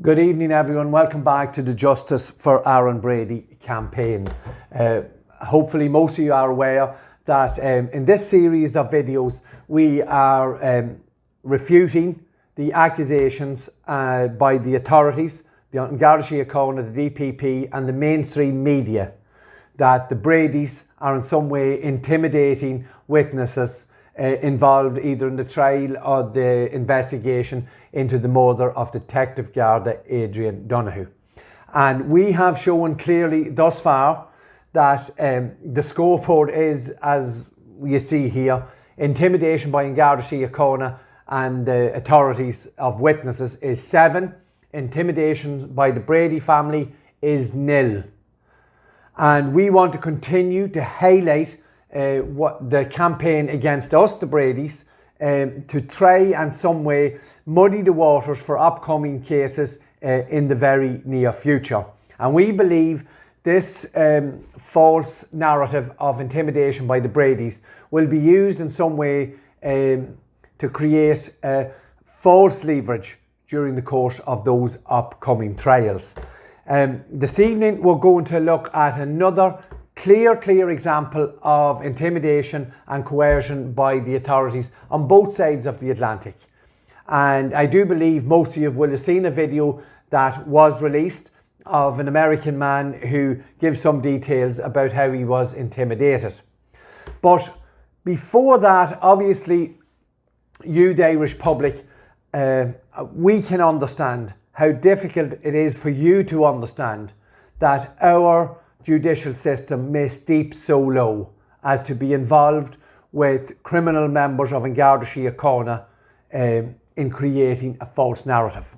Good evening, everyone. Welcome back to the Justice for Aaron Brady campaign. Hopefully most of you are aware that in this series of videos we are refuting the accusations by the authorities, the Garda Síochána, the DPP and the mainstream media that the Bradys are in some way intimidating witnesses involved either in the trial or the investigation into the murder of Detective Garda Adrian Donoghue. And we have shown clearly thus far that the scoreboard is, as you see here, intimidation by Garda Síochána and the authorities of witnesses is 7, intimidation by the Brady family is 0. And we want to continue to highlight what the campaign against us, the Bradys, to try and some way muddy the waters for upcoming cases in the very near future. And we believe this false narrative of intimidation by the Bradys will be used in some way to create false leverage during the course of those upcoming trials. This evening we're going to look at another clear example of intimidation and coercion by the authorities on both sides of the Atlantic. And I do believe most of you will have seen a video that was released of an American man who gives some details about how he was intimidated. But before that, obviously, you, the Irish public, we can understand how difficult it is for you to understand that our judicial system may steep so low as to be involved with criminal members of Garda Síochána in creating a false narrative.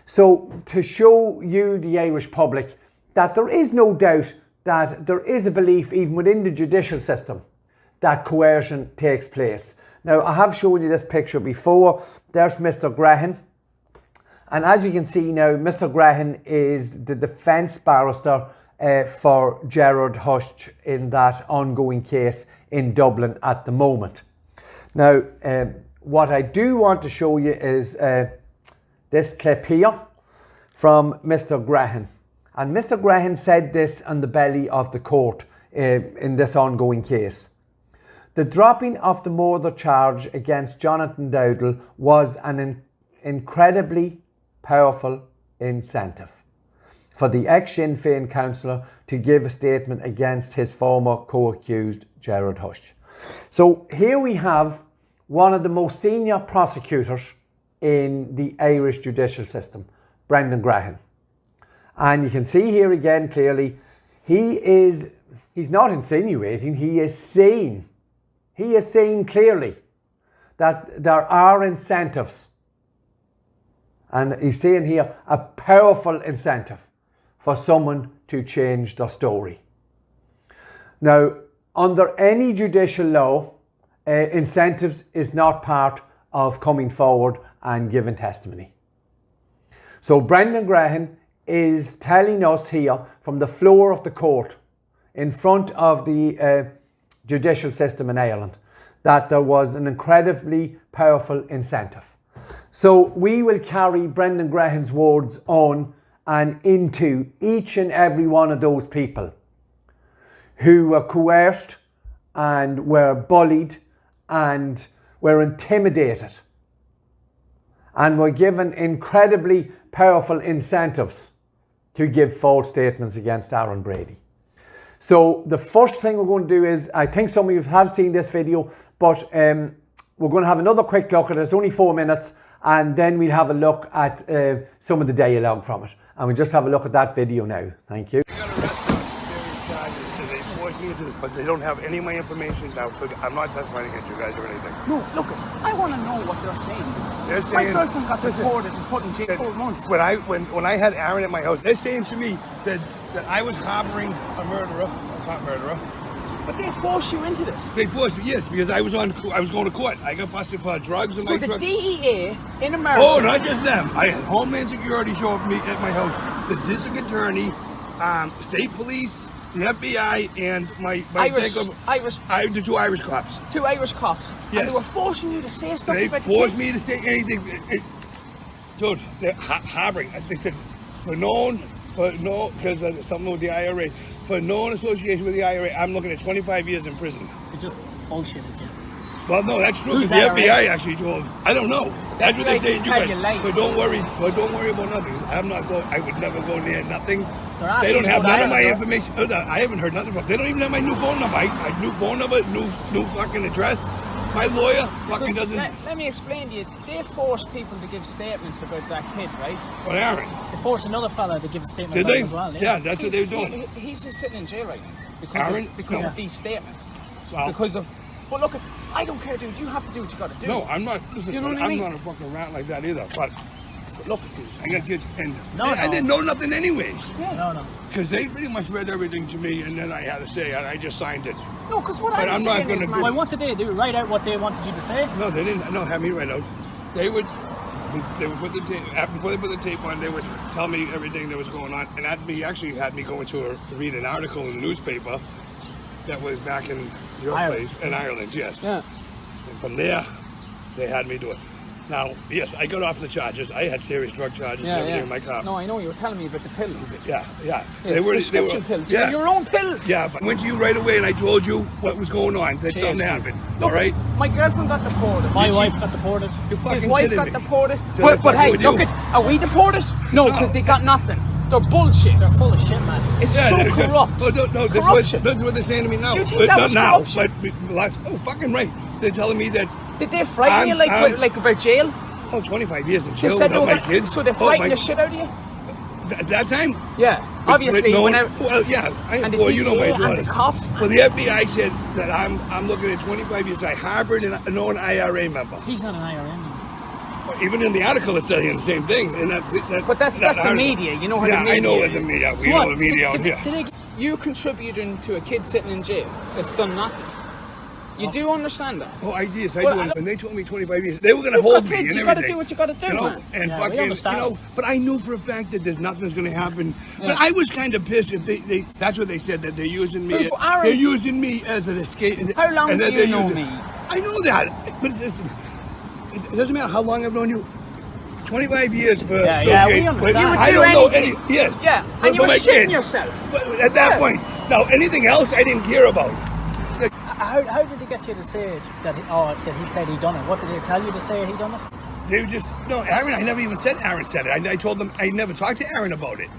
So to show you, the Irish public, that there is no doubt that there is a belief even within the judicial system that coercion takes place. Now, I have shown you this picture before. There's Mr. Graham. And as you can see now, Mr. Graham is the defence barrister for Gerard Hush in that ongoing case in Dublin at the moment. Now, what I do want to show you is this clip here from Mr. Graham. And Mr. Graham said this on the belly of the court in this ongoing case. The dropping of the murder charge against Jonathan Dowdall was an incredibly powerful incentive for the ex-Sinn Féin councillor to give a statement against his former co-accused Gerard Hush. So here we have one of the most senior prosecutors in the Irish judicial system, Brendan Graham. And you can see here again clearly, he's not insinuating, he is saying clearly that there are incentives. And he's saying here a powerful incentive for someone to change their story. Now, under any judicial law, incentives is not part of coming forward and giving testimony. So Brendan Graham is telling us here from the floor of the court in front of the judicial system in Ireland that there was an incredibly powerful incentive. So we will carry Brendan Graham's words on and into each and every one of those people who were coerced and were bullied and were intimidated and were given incredibly powerful incentives to give false statements against Aaron Brady. So the first thing we're going to do is, I think some of you have seen this video, but we're going to have another quick look at it. It's only 4 minutes, and then we'll have a look at some of the dialogue from it. And we'll just have a look at that video now. Thank you. I got arrested on serious charges. They forced me into this, but they don't have any of my information now, so I'm not testifying against you guys or anything. No, look, I want to know what they're saying. They're saying, my girlfriend got deported and put in jail 4 months. When I had Aaron at my house, they're saying to me that I was harboring a murderer, a cop murderer. But they forced you into this. They forced me, yes, because I was going to court. I got busted for drugs and so my the drugs. DEA in America. Oh, not just them. I had Homeland Security show up me at my house, the district attorney, state police, the FBI, and the 2 Irish cops. 2 Irish cops. Yes. And they were forcing you to say stuff. They about forced me to say anything. Dude, they're harboring. They said because of something with the IRA, for known association with the IRA, I'm looking at 25 years in prison. They just bullshitted you. Well, no, that's true. Who's Because the IRA? FBI actually told. I don't know. That's what they say. But don't worry. But don't worry about nothing. I'm not going. I would never go near nothing. They don't have none of my information. I haven't heard nothing from. They don't even have my new phone number. My new phone number, new fucking address. My lawyer fucking doesn't. Let me explain to you. They forced people to give statements about that kid, right? Well, Aaron. They forced another fella to give a statement Did about they? it as well. Yeah, that's what they were doing. He's just sitting in jail right now because of these statements. Well, because of. But look, I don't care, dude. You have to do what you got to do. No, I'm not. Listen, You know what I mean? I'm not a fucking rat like that either. But look, dude. I got kids, and I didn't know nothing anyways. Yeah. No. Because they pretty much read everything to me, and then I had to say, and I just signed it. No, because what But I'm not gonna do- Well, what did they do? Write out what they wanted you to say? No, they didn't. No, have me write out. They would put the tape before they put the tape on. They would tell me everything that was going on, and actually had me go to read an article in the newspaper that was back in your place in Ireland. Yes. Yeah. And from there, they had me do it. Now, yes, I got off the charges. I had serious drug charges and everything in my car. No, I know. You were telling me about the pills. Yeah. Prescription pills. Yeah. Your own pills. Yeah, but I went to you right away and I told you what was going on. That something happened. Look, all right? My girlfriend got deported. My wife got deported. You're fucking His wife kidding got me. deported. So But they're hey, fucking look with at. Are we deported? No, because they got nothing. They're bullshit. They're full of shit, man. It's Yeah, so they're- corrupt. Oh, no, Corruption. that's what they're saying to me now. Do you think But that not was now, corruption? but last, fucking right. They're telling me that, Did they frighten you like about jail? 25 years in They jail said without they my kids. So they frightened the shit out of you? At that time? Yeah. Obviously, But when I, well, yeah, and the well, you know my DEA and daughter. the cops. Well, the FBI said that I'm looking at 25 years. I harbored a known IRA member. He's not an IRA man. Even in the article, it's saying the same thing. And But that's the article. media. You know how Yeah, the media I know what is. the media. So We what? know the media out here. So You contributing to a kid sitting in jail that's done nothing. You do understand that? Oh, yes, I Well, do. I- And they told me 25 years. They were going to You've hold got me kids, and you gotta everything. do what you gotta do, you know, man. and Yeah, we fucking, understand. but I knew for a fact that there's nothing's going to happen. But I was kind of pissed. If that's what they said, that they're using me. Because Aaron- They're using me as an escape. How long and do that you they're know using- me? I know that. But listen, it doesn't matter how long I've known you. 25 years for Yeah, associating. we understand. But You would I do don't know anything. any. Yes. Yeah, for- and you for were my shitting kids. yourself. But at that Yeah. point, now anything else I didn't care about. How did he get you to say that he said he done it? What did they tell you to say he done it? They were just Aaron. I never even said Aaron said it. I told them I never talked to Aaron about it.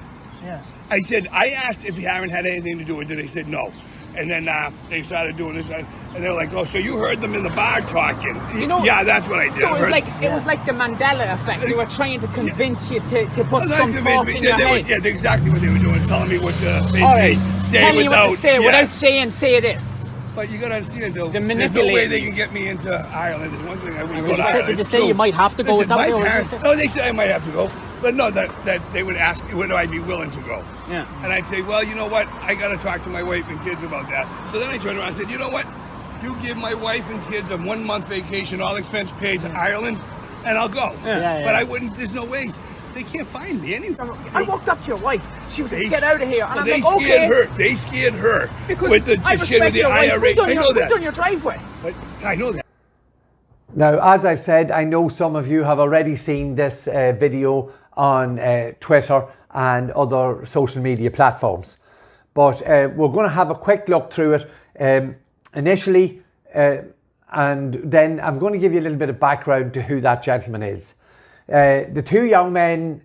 Yeah. I said I asked if Aaron had anything to do with it. They said no, and then they started doing this, and they were like, "Oh, so you heard them in the bar talking?" You know- yeah, that's what I did. So it was Heard- it was like the Mandela effect. They were trying to convince you to put Well, some that's thoughts in your they were, head. yeah, that's exactly what they were doing, telling me what to basically All right. say Tell you without what to say yeah. without say this. But you gotta understand, though, They're there's no way manipulating they you. can get me into Ireland. There's one thing I wouldn't Did go to you say- Ireland. did you say True. you might have to go? Listen, Is that my what they parents, said? no, they said I might have to go, but no, that they would ask me, would I be willing to go? Yeah. And I'd say, well, you know what? I gotta talk to my wife and kids about that. So then I turned around and said, you know what? You give my wife and kids a 1 month vacation, all expense paid to Ireland, and I'll go. Yeah. But I wouldn't. There's no way. They can't find me anyway. I walked up to your wife. She was like, "Get out of here," and well, I'm they like, scared "Okay." her. They scared her Because with the I shit with respect the your wife. IRA. We've done I know we've that. done your driveway. But I know that. Now, as I've said, I know some of you have already seen this video on Twitter and other social media platforms. But we're going to have a quick look through it initially, and then I'm going to give you a little bit of background to who that gentleman is. The two young men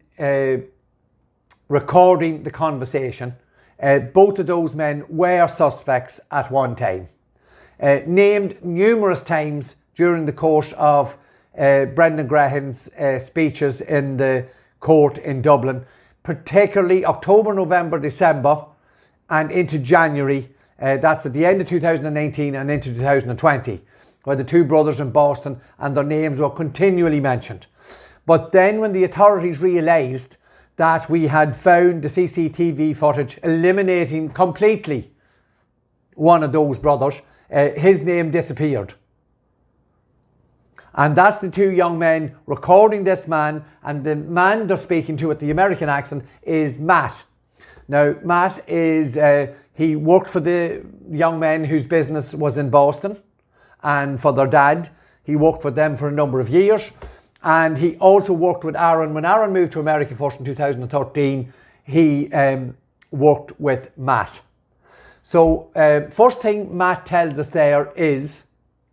recording the conversation, both of those men were suspects at one time. Named numerous times during the course of Brendan Grahan's speeches in the court in Dublin, particularly October, November, December and into January. That's at the end of 2019 and into 2020, where the two brothers in Boston and their names were continually mentioned. But then when the authorities realised that we had found the CCTV footage eliminating completely one of those brothers, his name disappeared. And that's the two young men recording this man, and the man they're speaking to with the American accent is Matt. Now, Matt is, he worked for the young men whose business was in Boston, and for their dad. He worked for them for a number of years, And he also worked with Aaron. When Aaron moved to America first in 2013, he worked with Matt. So first thing Matt tells us there is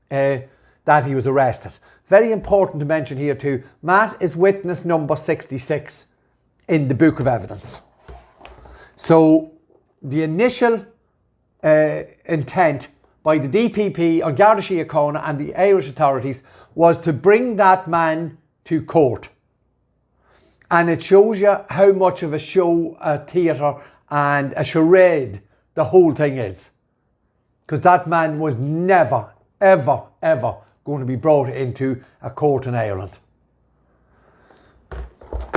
that he was arrested. Very important to mention here too, Matt is witness number 66 in the book of evidence. So the initial intent by the DPP on Garda Síochána and the Irish authorities was to bring that man to court. And it shows you how much of a show, a theatre and a charade the whole thing is. Because that man was never, ever, ever going to be brought into a court in Ireland.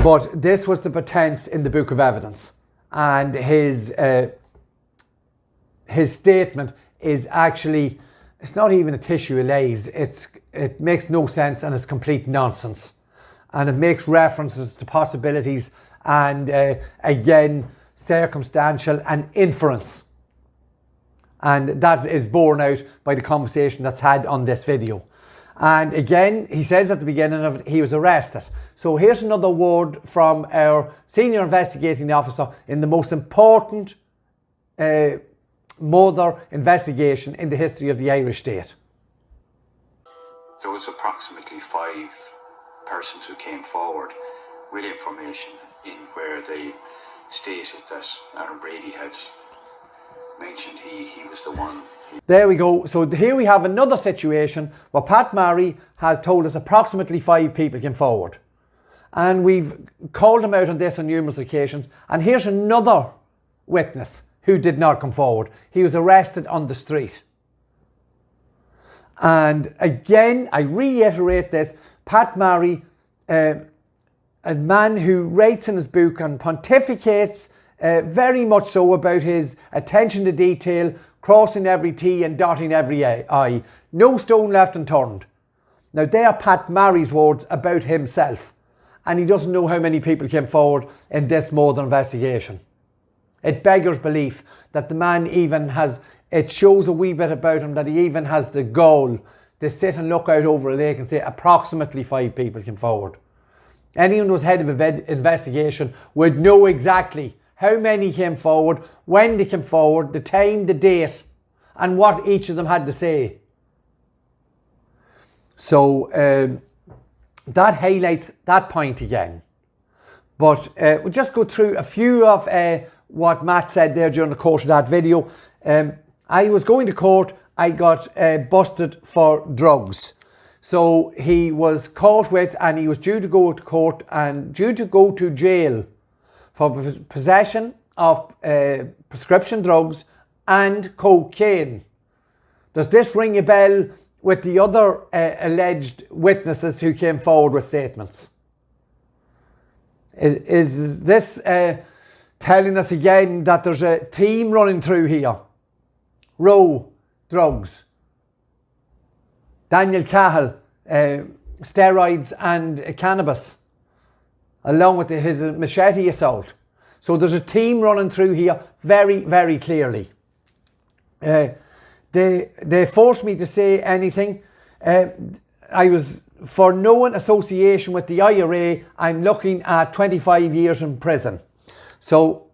But this was the pretense in the book of evidence. And his statement is actually, it's not even a tissue of lies. It makes no sense and it's complete nonsense. And it makes references to possibilities and again, circumstantial and inference. And that is borne out by the conversation that's had on this video. And again, he says at the beginning of it, he was arrested. So here's another word from our senior investigating officer in the most important murder investigation in the history of the Irish state. There was approximately 5 persons who came forward with information in where they stated that Aaron Brady had mentioned he was the one. There we go. So here we have another situation where Pat Murray has told us approximately 5 people came forward. And we've called him out on this on numerous occasions. And here's another witness who did not come forward. He was arrested on the street. And again, I reiterate this, Pat Murray, a man who writes in his book and pontificates very much so about his attention to detail, crossing every T and dotting every I. No stone left unturned. Now they are Pat Murray's words about himself. And he doesn't know how many people came forward in this murder investigation. It beggars belief that the man even has, it shows a wee bit about him that he even has the gall to sit and look out over a lake and say approximately 5 people came forward. Anyone who was head of an investigation would know exactly how many came forward, when they came forward, the time, the date, and what each of them had to say. So that highlights that point again. But we'll just go through a few of what Matt said there during the course of that video. I was going to court, I got busted for drugs. So he was caught with, and he was due to go to court and due to go to jail for possession of prescription drugs and cocaine. Does this ring a bell with the other alleged witnesses who came forward with statements? Is this telling us again that there's a theme running through here? Roe, drugs. Daniel Cahill, steroids and cannabis, along with his machete assault. So there's a theme running through here very, very clearly. They forced me to say anything. I was, for knowing association with the IRA, I'm looking at 25 years in prison. So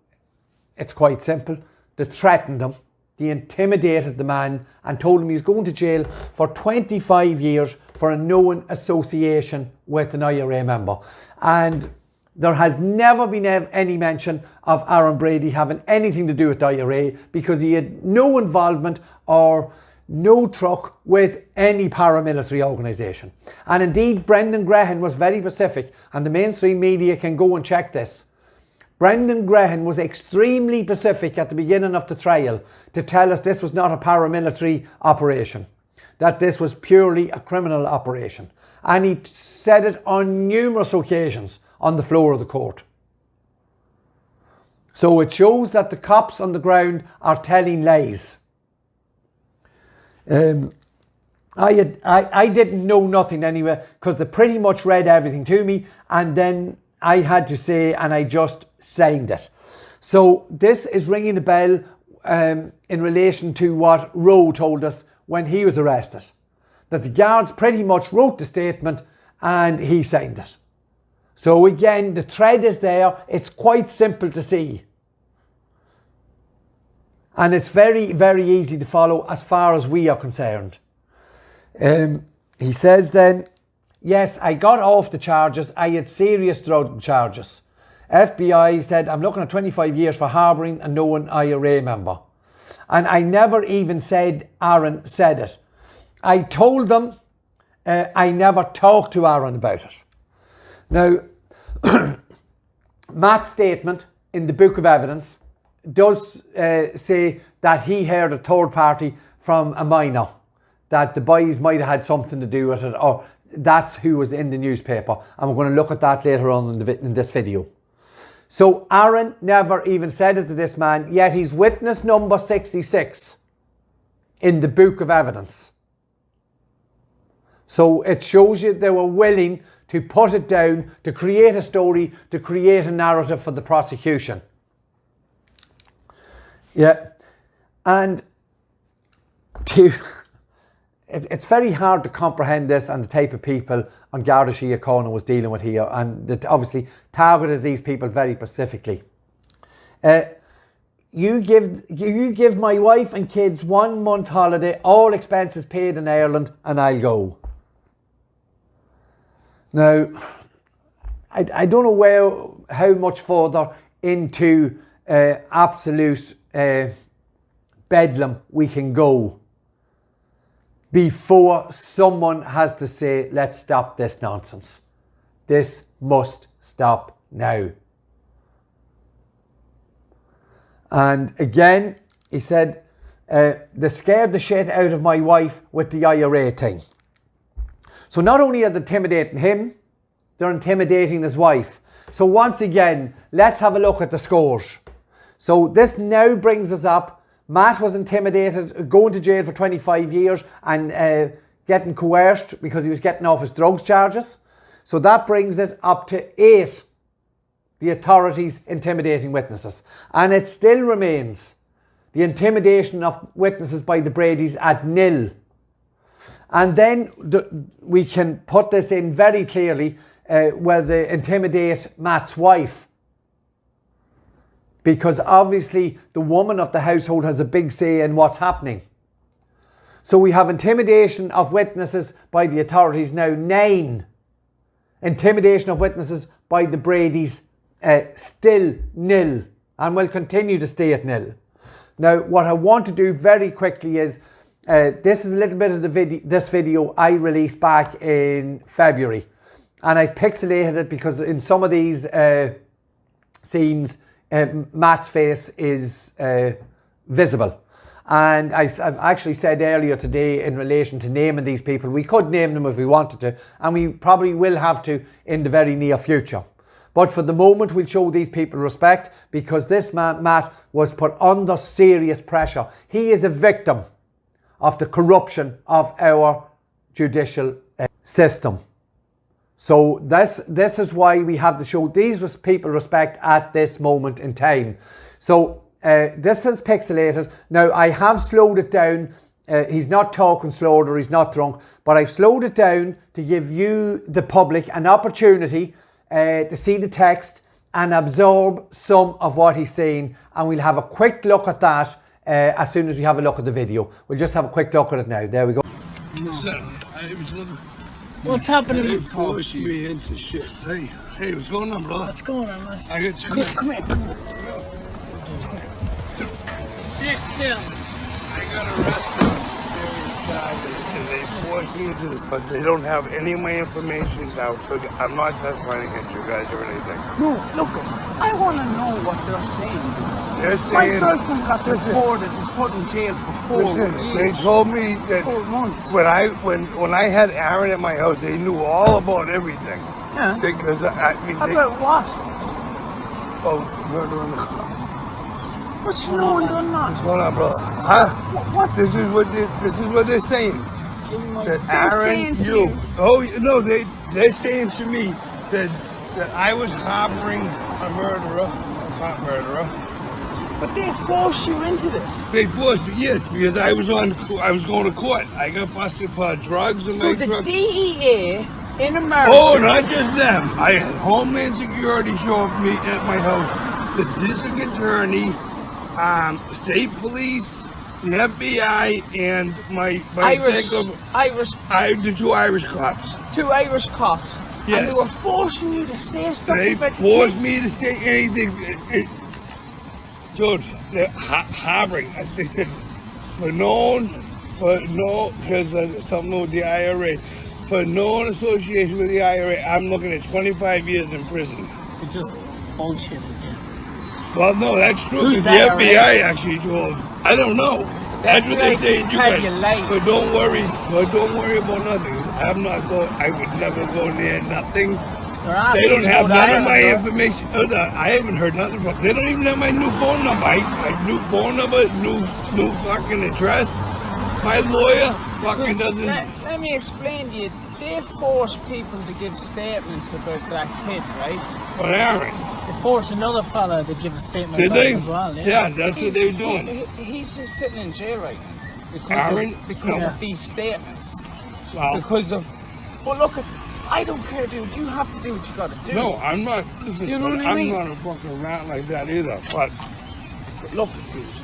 it's quite simple. They threatened him. They intimidated the man and told him he's going to jail for 25 years for a known association with an IRA member. And there has never been any mention of Aaron Brady having anything to do with the IRA because he had no involvement or no truck with any paramilitary organisation. And indeed, Brendan Grehan was very specific, and the mainstream media can go and check this. Brendan Grehan was extremely specific at the beginning of the trial to tell us this was not a paramilitary operation, that this was purely a criminal operation. And he said it on numerous occasions on the floor of the court. So it shows that the cops on the ground are telling lies. I didn't know nothing anyway because they pretty much read everything to me, and then I had to say, and I just signed it. So this is ringing a bell in relation to what Rowe told us when he was arrested. That the guards pretty much wrote the statement and he signed it. So again, the thread is there. It's quite simple to see. And it's very, very easy to follow as far as we are concerned. He says then, yes, I got off the charges. I had serious drug charges. FBI said, I'm looking at 25 years for harbouring and knowing IRA member. And I never even said Aaron said it. I told them I never talked to Aaron about it. Now, Matt's statement in the book of evidence does say that he heard a third party from a minor, that the boys might have had something to do with it, or that's who was in the newspaper. And we're going to look at that later on in this video. So Aaron never even said it to this man, yet he's witness number 66 in the book of evidence. So it shows you they were willing to put it down, to create a story, to create a narrative for the prosecution. Yeah, and it's very hard to comprehend this and the type of people on Garda Síochána was dealing with here, and that obviously targeted these people very specifically. You give my wife and kids 1 month holiday, all expenses paid in Ireland, and I'll go. Now, I don't know how much further into absolute bedlam we can go before someone has to say, let's stop this nonsense. This must stop now. And again, he said, they scared the shit out of my wife with the IRA thing. So not only are they intimidating him, they're intimidating his wife. So once again, let's have a look at the scores. So this now brings us up. Matt was intimidated, going to jail for 25 years and getting coerced because he was getting off his drugs charges. So that brings it up to 8, the authorities intimidating witnesses. And it still remains the intimidation of witnesses by the Bradys at 0. And then we can put this in very clearly where they intimidate Matt's wife. Because obviously the woman of the household has a big say in what's happening. So we have intimidation of witnesses by the authorities now 9. Intimidation of witnesses by the Bradys still 0. And will continue to stay at 0. Now what I want to do very quickly is, this is a little bit of this video I released back in February. And I've pixelated it because in some of these scenes, Matt's face is visible. And I've actually said earlier today in relation to naming these people, we could name them if we wanted to, and we probably will have to in the very near future. But for the moment, we'll show these people respect because this man, Matt, was put under serious pressure. He is a victim of the corruption of our judicial system. So this is why we have to show these people respect at this moment in time. So this is pixelated. Now I have slowed it down. He's not talking slower or he's not drunk, but I've slowed it down to give you, the public, an opportunity to see the text and absorb some of what he's saying. And we'll have a quick look at that as soon as we have a look at the video. We'll just have a quick look at it now. There we go. What's happening? They forced me into shit. Hey, what's going on, brother? What's going on, man? I got you. Come here. Sit down. I got arrested on serious charges and they forced me into this, but they don't have any of my information now, so I'm not testifying against you guys or anything. No, look, I want to know what they're saying. They're My saying, girlfriend got deported and put in jail for 4 listen, years. they told me that 4 months. when I had Aaron at my house, they knew all about everything. Yeah. Because I mean, About what? oh, murder in the car. What's no one done What's that? going on, brother? Huh? What? This is what they're saying. That Aaron, saying to you. you. Oh no, they're saying to me that I was harboring a murderer, a hot murderer. But they forced you into this. They forced me, yes, because I was going to court. I got busted for drugs and So my the drugs. DEA In America. Oh, not just them. I had Homeland Security show up me at my house, the district attorney, state police, the FBI, and the two Irish cops. Two Irish cops. Yes. And they were forcing you to say stuff They about forced kids. me to say anything. Dude, they're harboring. They said, because of something with the IRA. For known association with the IRA, I'm looking at 25 years in prison. They just bullshitted you. Well, no, that's true. Who's The that, FBI actually told. I don't know. That's what they say. But don't worry about nothing. I would never go near nothing. They don't have none of my information. I haven't heard nothing from. They don't even have my new phone number. My new phone number, new fucking address. My lawyer fucking doesn't. Let me explain to you. They force people to give statements about that kid, right? But Aaron. They forced another fella to give a statement Did about they? it as well. Yeah, that's what they're doing. He's just sitting in jail right now because of these statements. Wow. But look, I don't care, dude. You have to do what you got to do. No, I'm not. Listen, You know what I mean? I'm not a fucking rat like that either. But look,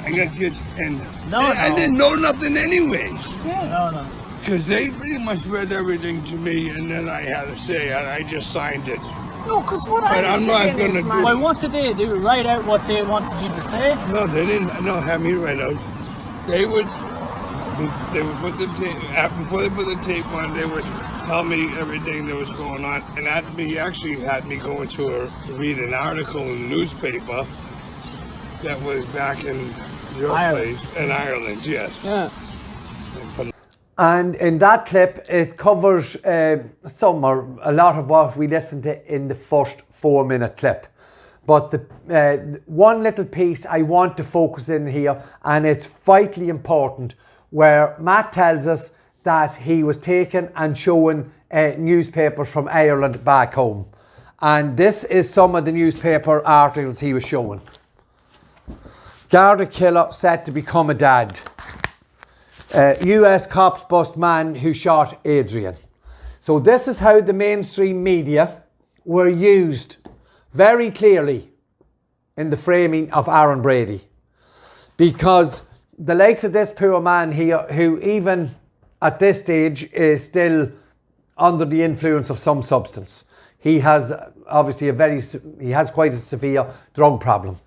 I got kids, and I didn't know nothing anyways. No. Because they pretty much read everything to me, and then I had to say, and I just signed it. No, because what But I'm I'm not saying gonna is, do man, Well, what did they do? Write out what they wanted you to say? No, they didn't. No, have me write out. They would put the tape before they put the tape on. They would tell me everything that was going on, and that actually had me going to read an article in the newspaper that was back in your place in Ireland. Yes. Yeah. And in that clip, it covers a lot of what we listened to in the first 4-minute clip. But the one little piece I want to focus in here, and it's vitally important, where Matt tells us that he was taken and showing newspapers from Ireland back home. And this is some of the newspaper articles he was showing. Garda killer set to become a dad. US cops bust man who shot Adrian. So this is how the mainstream media were used very clearly in the framing of Aaron Brady. Because the likes of this poor man here, who even at this stage is still under the influence of some substance. He has obviously he has quite a severe drug problem.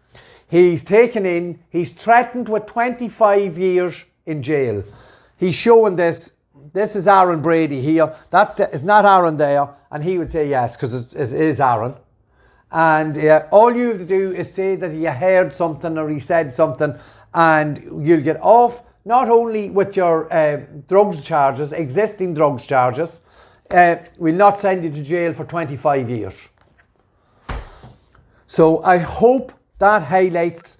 He's taken in, he's threatened with 25 years in jail. He's showing this. This is Aaron Brady here. It's not Aaron there. And he would say yes, because it is Aaron. And all you have to do is say that he heard something or he said something, and you'll get off not only with your drugs charges, existing drugs charges, we'll not send you to jail for 25 years. So I hope that highlights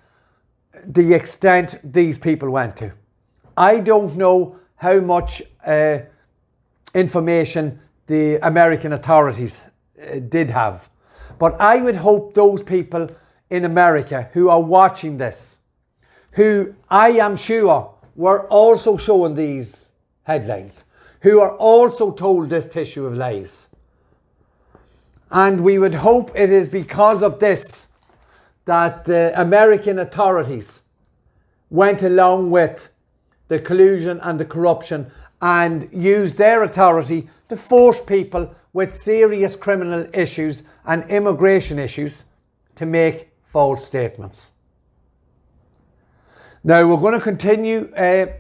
the extent these people went to. I don't know how much information the American authorities did have, but I would hope those people in America who are watching this, who I am sure were also showing these headlines, who are also told this tissue of lies. And we would hope it is because of this that the American authorities went along with the collusion and the corruption and used their authority to force people with serious criminal issues and immigration issues to make false statements. Now we're going to continue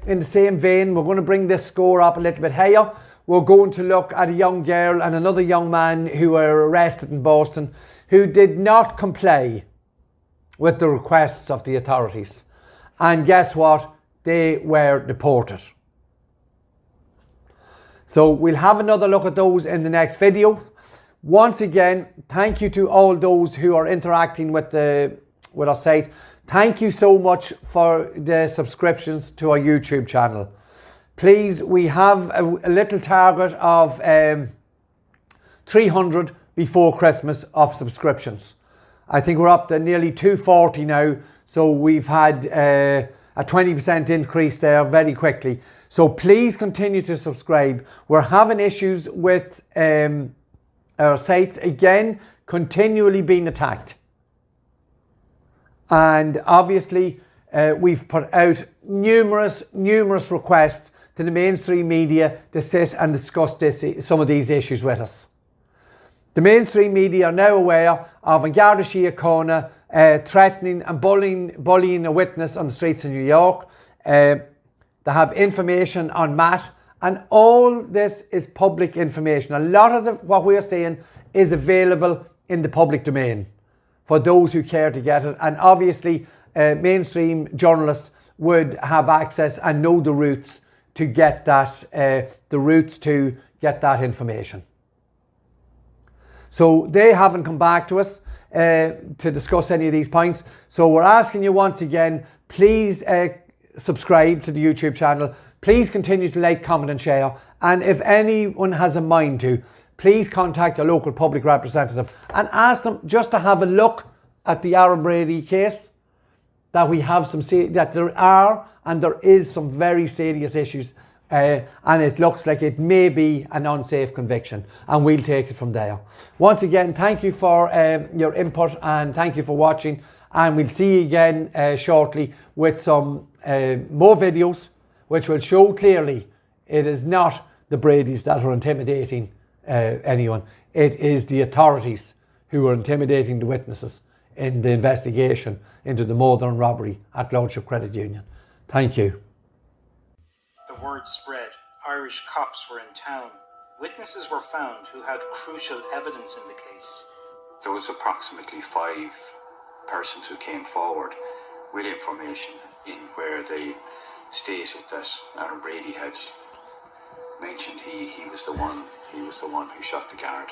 in the same vein. We're going to bring this score up a little bit higher. We're going to look at a young girl and another young man who were arrested in Boston who did not comply with the requests of the authorities. And guess what? They were deported. So we'll have another look at those in the next video. Once again, thank you to all those who are interacting with our site. Thank you so much for the subscriptions to our YouTube channel. Please, we have a little target of 300 before Christmas of subscriptions. I think we're up to nearly 240 now. So we've had a 20% increase there very quickly. So please continue to subscribe. We're having issues with our sites again, continually being attacked. And obviously, we've put out numerous requests to the mainstream media to sit and discuss some of these issues with us. The mainstream media are now aware of An Garda Síochána threatening and bullying a witness on the streets of New York. They have information on Matt, and all this is public information. A lot of what we're saying is available in the public domain for those who care to get it. And obviously, mainstream journalists would have access and know the routes to get that, information. So they haven't come back to us to discuss any of these points. So we're asking you once again, please subscribe to the YouTube channel. Please continue to like, comment and share. And if anyone has a mind to, please contact your local public representative and ask them just to have a look at the Aaron Brady case, that we have that there are and there is some very serious issues, and it looks like it may be an unsafe conviction, and we'll take it from there. Once again, thank you for your input, and thank you for watching, and we'll see you again shortly with some more videos which will show clearly it is not the Bradys that are intimidating anyone. It is the authorities who are intimidating the witnesses in the investigation into the Northern robbery at Lordship Credit Union. Thank you. The word spread. Irish cops were in town. Witnesses were found who had crucial evidence in the case. There was approximately 5 persons who came forward with information in where they stated that Aaron Brady had mentioned he was the one who shot the guard.